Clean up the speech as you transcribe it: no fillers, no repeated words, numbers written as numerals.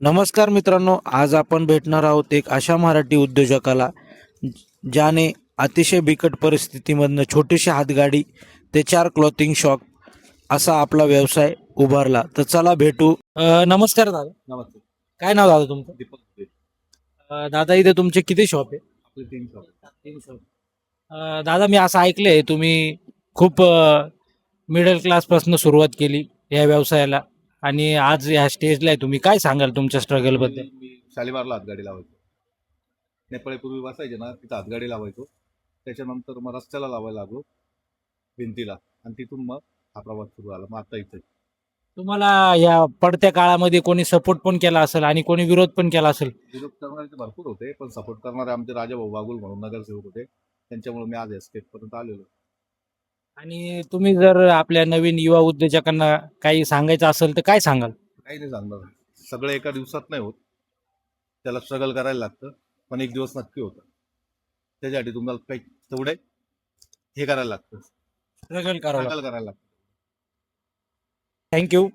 नमस्कार मित्रांनो, आज आपण भेटणार आहोत एक अशा मराठी उद्योजकाला ज्याने अतिशय बिकट परिस्थितीमधनं छोटीशी हातगाडी ते 4 क्लॉथिंग शॉप असा आपला व्यवसाय उभारला. तर चला भेटू. नमस्कार दादा. नमस्ते. काय नाव दादा तुमचं? दीपक दुबे. दादा इथे तुमचे किती शॉप आहे? आपले 3 शॉप. 3 शॉप. दादा मी असं ऐकलंय तुम्ही खूप मिडल क्लासपासून सुरुवात केली या व्यवसायाला आणि आज या स्टेजला आहे. तुम्ही काय सांगाल तुमच्या स्ट्रगल बद्दल? मी शालिमारला हातगाडी लावायचो. नेपाळी पूर्वी बसायचे ना, तिथं हातगाडी लावायचो. त्याच्यानंतर मग रस्त्याला लावायला लागलो, भिंतीला, आणि तिथून मग हा प्रवास सुरू झाला. मग आता इथे तुम्हाला या पडत्या काळामध्ये कोणी सपोर्ट पण केला असेल आणि कोणी विरोध पण केला असेल. विरोध करणारे तर भरपूर होते, पण सपोर्ट करणारे आमचे राजाभाऊ बागुल म्हणून नगरसेवक होते. त्यांच्यामुळे मी आज या स्टेटपर्यंत आलेलो. आणि तुम्ही जर आपल्या नवीन युवा उद्योजकांना काही सांगायचं असेल तर काय सांगाल? काही नाही सांगणार. सगळं एका दिवसात नाही होत. त्याला स्ट्रगल करायला लागतं, पण एक दिवस नक्की होतं. त्याच्यासाठी तुम्हाला काही तेवढे हे करायला लागतं, स्ट्रगल करावं. स्ट्रगल करायला लागतं. थँक्यू.